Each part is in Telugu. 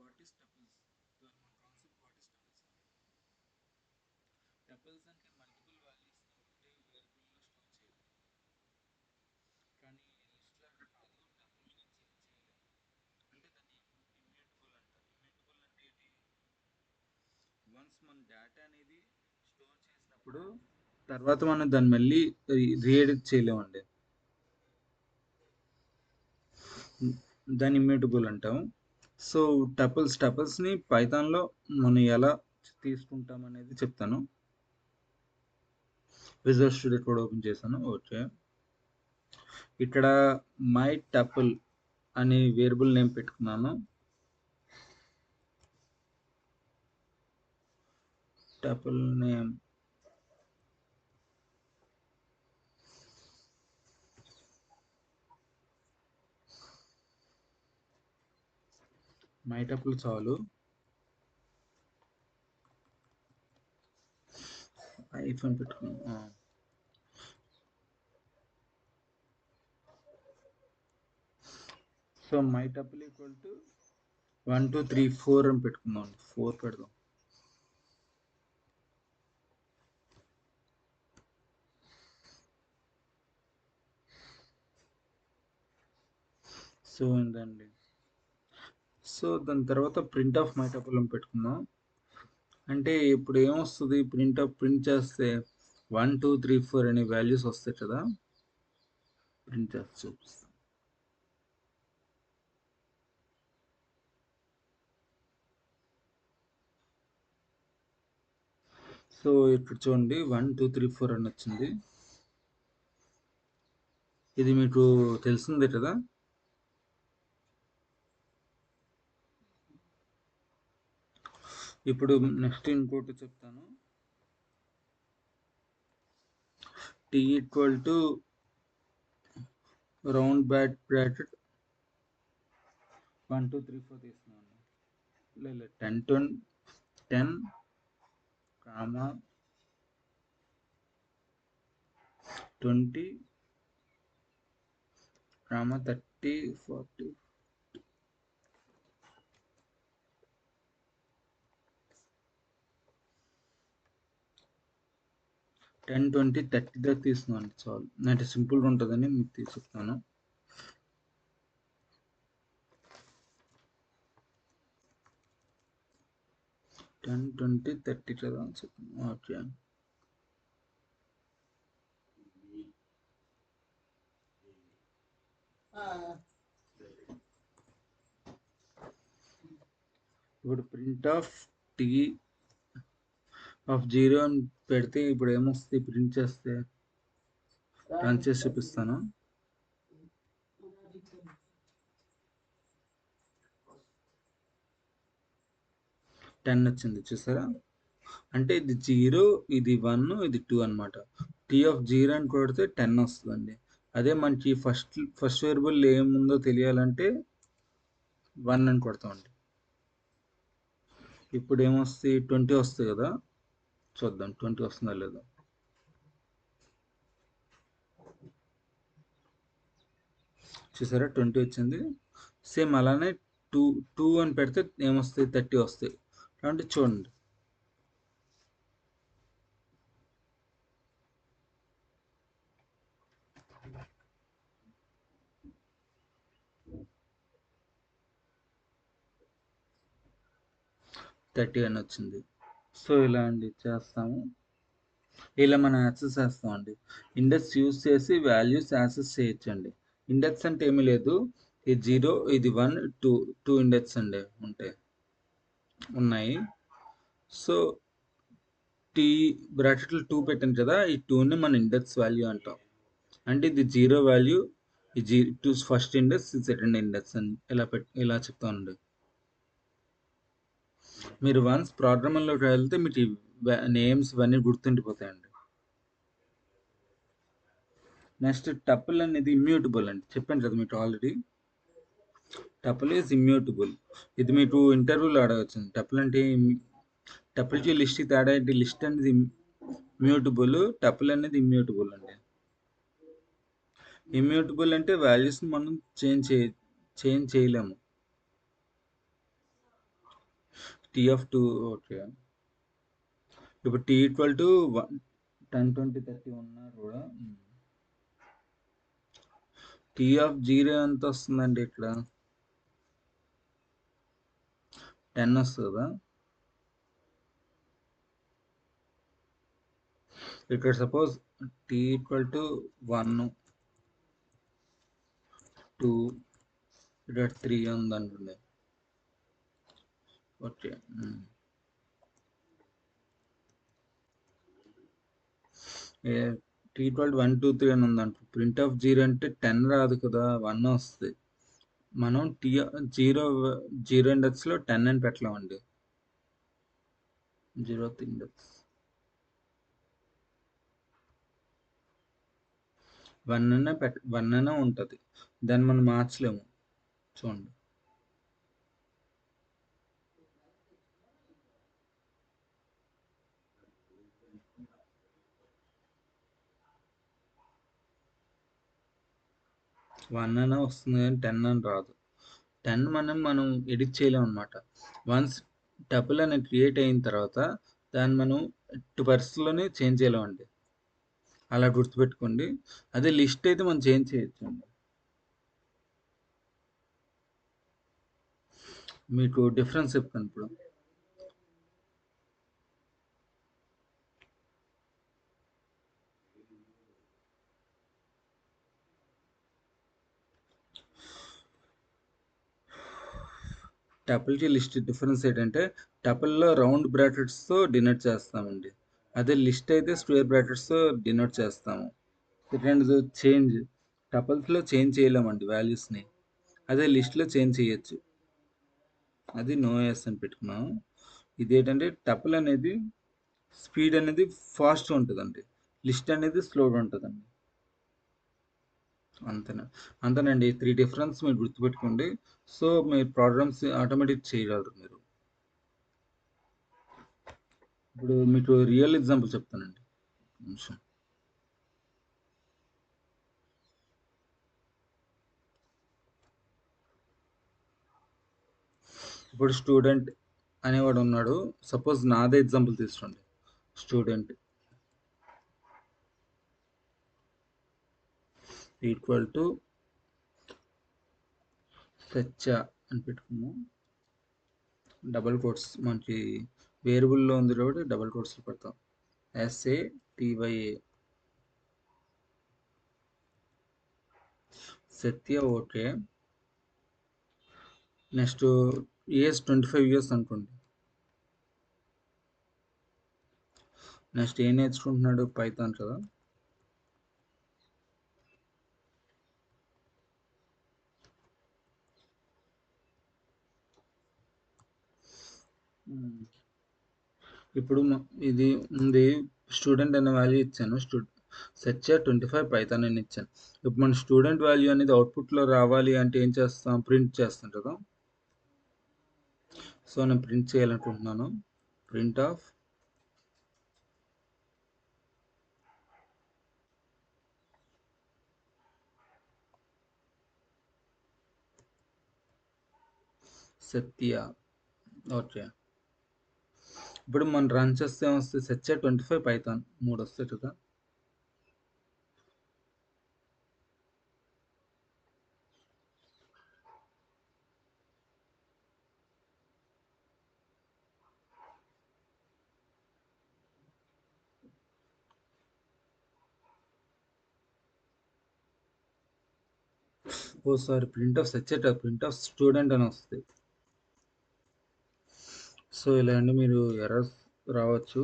What is tuples? మన concept what is tuples? Tuples అంటే మల్టిపుల్ వాల్యూస్ ఒకటే వేరియబుల్లో స్టోర్ చేయడం. కానీ లిస్ట్లో అట్లా కాదు, టపుల్ని చేంజ్ చేయలేము. అంటే దాన్ని ఇమ్యూటబుల్ అంటారు. ఇమ్యూటబుల్ అంటే ఏంటి? వన్స్ మన డేటా అనేది స్టోర్ చేసినప్పుడు తర్వాత మనం దాన్ని మళ్ళీ రీఎడిట్ చేయలేమండి. దాన్ని ఇమ్యూటబుల్ అంటాం. సో టపుల్స్ని పైథాన్లో మనం ఎలా తీసుకుంటాం అనేది చెప్తాను. విజువల్ స్టూడియో కోడ్ ఓపెన్ చేశాను. ఓకే, ఇక్కడ మై టపుల్ అని వేరియబుల్ నేమ్ పెట్టుకున్నాను. టపుల్ నేమ్ మై టపుల్ చాలు. ఐఫోన్ పెట్టుకున్నాను. So my tuple equal to 1 2 3 4 అని పెట్టుకుందాం. 4 పెడదాం. సో ఏంటండి, సో దాని తర్వాత ప్రింట్ ఆఫ్ మై టపుల్ అని పెట్టుకుందాం. అంటే ఇప్పుడు ఏమొస్తుంది, ప్రింట్ చేస్తే 1 2 3 4 అనే వాల్యూస్ వస్తాయి కదా. ప్రింట్ చేసి చూపిస్తాం. సో ఇక్కడ చూడండి 1 2 3 4 అని వచ్చింది. ఇది మీకు తెలిసిందే కదా. ఇప్పుడు నెక్స్ట్ ఇంకోటి చెప్తాను. T equal to round bracket 1 2 3 4 తీసుకున్నాను. లేదు 10 కామా 20 కామా 30 40 10 20 30 దాకా తీసుకున్నాను. చాలు, అంటే సింపుల్గా ఉంటుందని మీకు తీసుకున్నాను. టెన్ 20 30 కదా. ఓకే, ఇప్పుడు ప్రింట్ ఆఫ్ టీ ఆఫ్ 0 అని పెడితే ఇప్పుడు ఏమొస్తుంది, ప్రింట్ చేస్తే రన్ చేసి చూపిస్తాను. టెన్ వచ్చింది చూసారా. అంటే ఇది 0, ఇది 1, ఇది 2 అనమాట. టీ ఆఫ్ 0 అని కొడితే 10 వస్తుందండి. అదే మనకి ఫస్ట్ వేరియబుల్ ఏముందో తెలియాలంటే 1 అని కొడతామండి. ఇప్పుడు ఏమొస్తుంది, 20 వస్తుంది కదా. చూద్దాం 20 వస్తుందా లేదా. చూసారా 20 వచ్చింది. సేమ్ అలానే 2 అని పెడితే ఏమొస్తాయి, 30 వస్తాయి. అంటే చూడండి, థర్టీ అని వచ్చింది. సో ఇలా అండి చేస్తాము. ఇలా మనం యాక్సెస్ చేస్తామండి. ఇండెక్స్ యూజ్ చేసి వాల్యూస్ యాక్సెస్ చేయొచ్చండి. ఇండెక్స్ అంటే ఏమీ లేదు, ఇది 0, ఇది 1 2 ఇండెక్స్ అండి ఉన్నాయి. సో టీ బ్రాకెట్లో 2 పెట్టాను కదా, ఈ 2ని మన ఇండెక్స్ వాల్యూ అంటాం. అంటే ఇది 0 వాల్యూ, ఈ 2 ఫస్ట్ ఇండెక్స్, సెకండ్ ఇండెక్స్ అని ఇలా చెప్తానండి. మీరు వన్స్ ప్రోగ్రామింగ్లోకి వెళ్తే మీకు నేమ్స్ ఇవన్నీ గుర్తుండిపోతాయండి. నెక్స్ట్ టపుల్ అనేది ఇమ్యూటబుల్ అండి. చెప్పాను కదా మీకు ఆల్రెడీ, టపుల్ ఈజ్ ఇమ్యూటబుల్. ఇది మీకు ఇంటర్వ్యూలో అడగచ్చు. టపుల్ అంటే టపుల్కి లిస్ట్ తేడా ఏంటి? లిస్ట్ అనేది ఇమ్యూటబుల్, టపుల్ అనేది ఇమ్యూటబుల్ అండి. ఇమ్యూటబుల్ అంటే వాల్యూస్ని మనం చేంజ్ చేయలేము. T of two. ఓకే. ఇప్పుడు టీ ఈక్వల్ టు 10, 20, 30 ఉన్నా కూడా టీ ఆఫ్ జీరో ఎంత వస్తుందండి ఇక్కడ? 10 వస్తుందా? ఇక్కడ సపోజ్ టీ ఈక్వల్ టు 1, 2, ఇక్కడ 3 ఉందనుకోండి. ఓకే. టీ ఈక్వల్ టు 1, 2, 3 అని ఉందంట. ప్రింట్ ఆఫ్ జీరో అంటే 10 రాదు కదా, 1 వస్తుంది. మనం జీరో జీరో ఇండెక్స్లో 10 అని పెట్టలేమండి. జీరోత్ ఇండెక్స్ 1 అనే ఉంటుంది. దాన్ని మనం మార్చలేము. చూడండి, వన్ అనే వస్తుంది కానీ 10 అని రాదు. 10 మనం ఎడిట్ చేయలేం అనమాట. వన్స్ టపుల్ అనేది క్రియేట్ అయిన తర్వాత దాన్ని మనం ఎట్టి పరిస్థితుల్లోనే చేంజ్ చేయలేమండి. అలా గుర్తుపెట్టుకోండి. అదే లిస్ట్ అయితే మనం చేంజ్ చేయొచ్చు అండి. మీకు డిఫరెన్స్ చెప్తాను ఇప్పుడు. టపుల్కి లిస్ట్ డిఫరెన్స్ ఏంటంటే టపుల్లో రౌండ్ బ్రాకెట్స్తో డినోట్ చేస్తామండి. అదే లిస్ట్ అయితే స్క్వేర్ బ్రాకెట్స్తో డినోట్ చేస్తాము. సెకండ్ చేంజ్, టపుల్స్లో చేంజ్ చేయలేమండి వాల్యూస్ని. అదే లిస్ట్లో చేంజ్ చేయొచ్చు. అది నో ఎస్ అని పెట్టుకున్నాం. ఇదేంటంటే టపుల్ అనేది స్పీడ్ అనేది ఫాస్ట్గా ఉంటుందండి, లిస్ట్ అనేది స్లోగా ఉంటుందండి. అంతేనండి. 3 డిఫరెన్స్ మీరు గుర్తుపెట్టుకోండి. సో మీ ప్రోగ్రామ్స్ ఆటోమేటిక్ చేయగలరు మీరు. ఇప్పుడు మీకు రియల్ ఎగ్జాంపుల్ చెప్తానండి నిమిషం. ఇప్పుడు స్టూడెంట్ అనేవాడు ఉన్నాడు. సపోజ్ నాదే ఎగ్జాంపుల్ తీసుకోండి. స్టూడెంట్ ఈక్వల్ టు సచ్చ అని పెట్టుకున్నాం. డబల్ కోట్స్ మనకి వేరియబుల్లో ఉంది కాబట్టి డబల్ కోట్స్లో పెడతాం. SATYA సత్య. ఓకే. నెక్స్ట్ ఏజ్ 25 ఇయర్స్ అనుకోండి. నెక్స్ట్ ఏం నేర్చుకుంటున్నాడు? పైథాన్ కదా. ఇప్పుడు ఇది ఉంది. స్టూడెంట్ అనే వాల్యూ ఇచ్చాను. సెర్చ్ 25 పైథాన్ అని ఇచ్చాను. ఇప్పుడు మన స్టూడెంట్ వాల్యూ అనేది అవుట్పుట్లో రావాలి అంటే ఏం చేస్తాం? ప్రింట్ చేస్తాం కదా. సో నేను ప్రింట్ చేయాలనుకుంటున్నాను. Print of Satya. ఓకే. ఇప్పుడు మనం రన్ చేస్తే ఏమొస్తుంది? సెర్చ్ 25 పైథాన్ 3 వస్తాయి కదా. Oh sorry, print of search print of student అని వస్తుంది. సో ఇలా అండి మీరు ఎర్రర్స్ రావచ్చు.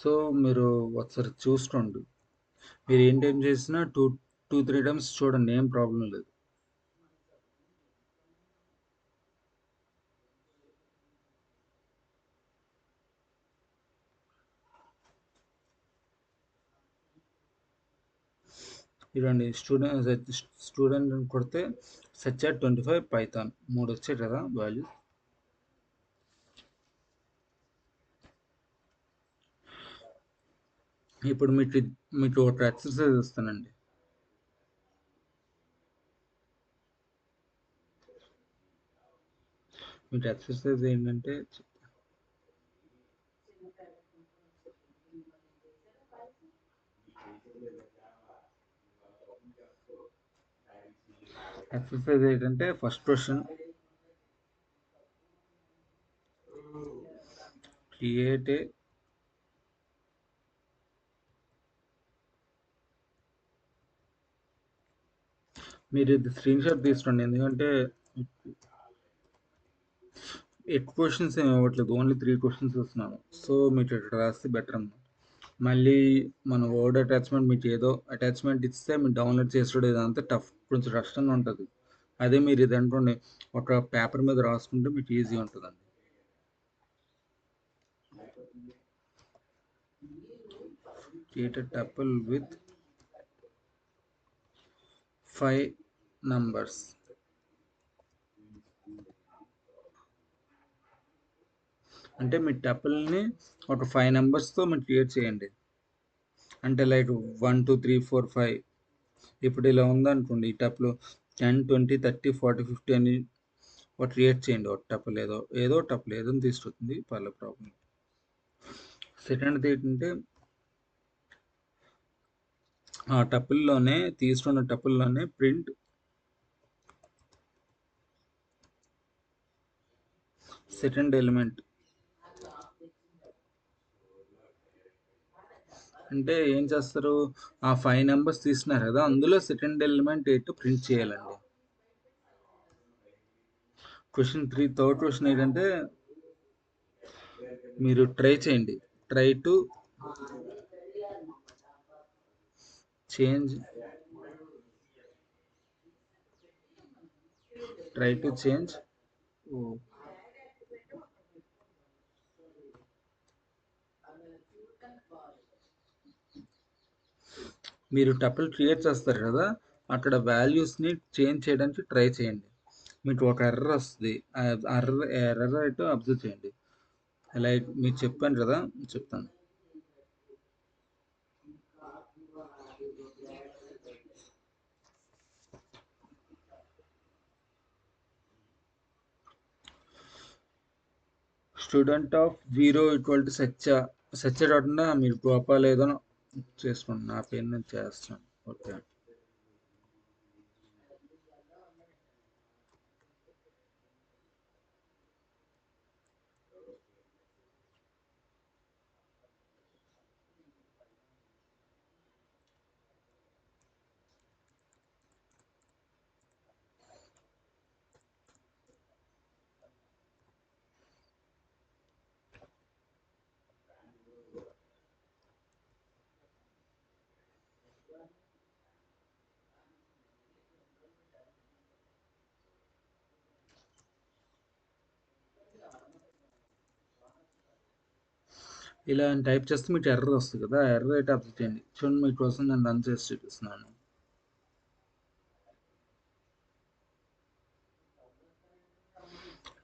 సో మీరు ఒకసారి చూసుకోండి. మీరు ఏం టైం చేసినా 2-3 టైమ్స్ చూడండి, ఏం ప్రాబ్లం లేదు. ఇదండి స్టూడెంట్ అని కొడితే సెర్చ్ 25 పైథాన్ 3 వచ్చాయి కదా వాల్యూ. ఇప్పుడు మీకు ఒక ఎక్సర్సైజ్ ఇస్తానండి. మీకు ఎక్సర్సైజ్ ఏంటంటే ఎక్సర్సైజ్ ఏంటంటే ఫస్ట్ క్వశ్చన్ క్రియేట్ ఏ మీరు ఇది స్క్రీన్ షాట్ తీసుకోండి, ఎందుకంటే ఎక్కువ క్వశ్చన్స్ ఏమి ఇవ్వట్లేదు, ఓన్లీ 3 క్వశ్చన్స్ ఇస్తున్నాను. సో మీరు ఇక్కడ రాస్తే బెటర్ అన్నమాట. మళ్ళీ మన వర్డ్ అటాచ్మెంట్ మీకు ఏదో అటాచ్మెంట్ ఇస్తే మీరు డౌన్లోడ్ చేసాడు ఇదంతా టఫ్, కొంచెం కష్టంగా ఉంటుంది. అదే మీరు ఇది అనుకోండి, ఒక పేపర్ మీద రాసుకుంటే మీకు ఈజీ ఉంటుందండి. Create a tuple with 5 numbers. అంటే మీ టపుల్ని ఒక 5 నెంబర్స్తో మీరు క్రియేట్ చేయండి. అంటే లైక్ 1 2 3 4 5. ఇప్పుడు ఇలా ఉందనుకోండి, ఈ టపులు 10 20 30 40 50 అని ఒక క్రియేట్ చేయండి. ఒక టపుల్ ఏదో టపుల్ ఏదో తీసుకొస్తుంది, పర్లేదు ప్రాబ్లం. సెకండ్ది ఏంటంటే ఆ టపుల్లోనే తీసుకున్న టపుల్లోనే ప్రింట్ సెకండ్ ఎలిమెంట్. అంటే ఏం చేస్తారు, ఆ 5 నెంబర్స్ తీసుకున్నారు కదా, అందులో సెకండ్ ఎలిమెంట్ ఏంటో ప్రింట్ చేయాలండి. క్వశ్చన్ 3 థర్డ్ క్వశ్చన్ ఏంటంటే మీరు ట్రై చేయండి, ట్రై టు చేంజ్ మీరు టపుల్ క్రియేట్ చేస్తారు కదా, అక్కడ వాల్యూస్ని చేంజ్ చేయడానికి ట్రై చేయండి. మీకు ఒక ఎర్రర్ వస్తుంది, ఎర్రర్ అయితే అబ్జర్వ్ చేయండి. లైక్ మీకు చెప్పాను కదా, చెప్తాను. స్టూడెంట్ ఆఫ్ 0 = సత్య కాకుండా మీరు గోపాల్ ఏదో చేసుకోండి, నా పేరు నేను చేస్తాను. ఓకే, ఇలా టైప్ చేస్తే మీకు ఎర్రర్ వస్తుంది కదా, ఎర్రర్ అయితే అబ్జర్వ్ చేయండి. చూడండి, మీకోసం నేను రన్ చేసి చూపిస్తున్నాను.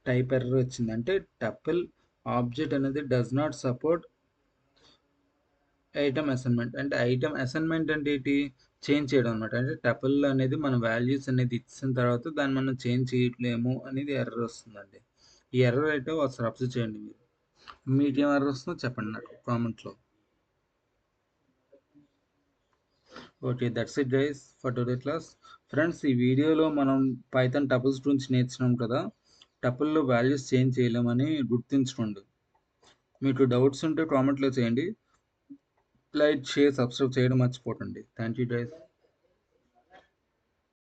టైప్ ఎర్రర్ వచ్చింది, అంటే టపుల్ ఆబ్జెక్ట్ అనేది does not support item assignment. అంటే ఐటమ్ అసైన్మెంట్ అంటే ఏంటి, చేంజ్ చేయడం అనమాట. అంటే టపుల్ అనేది మన వాల్యూస్ అనేది ఇచ్చిన తర్వాత దాన్ని మనం చేంజ్ చేయట్లేము అనేది ఎర్రర్ వస్తుందండి. ఈ ఎర్రర్ అయితే ఒకసారి అబ్జర్వ్ చేయండి. మీరు మీకేం ఎర్రర్ వస్తుందో చెప్పండి నాకు కామెంట్లో. Okay, that's it guys for today class. Friends, ఈ వీడియోలో మనం పైథాన్ టపుల్స్ గురించి నేర్చుకున్నాం కదా. టపుల్లో వాల్యూస్ చేంజ్ చేయలేమని గుర్తుంచుకోండి. మీకు డౌట్స్ ఉంటే కామెంట్లో చేయండి. లైక్, షేర్, సబ్స్క్రైబ్ చేయడం మర్చిపోకండి. Thank you guys.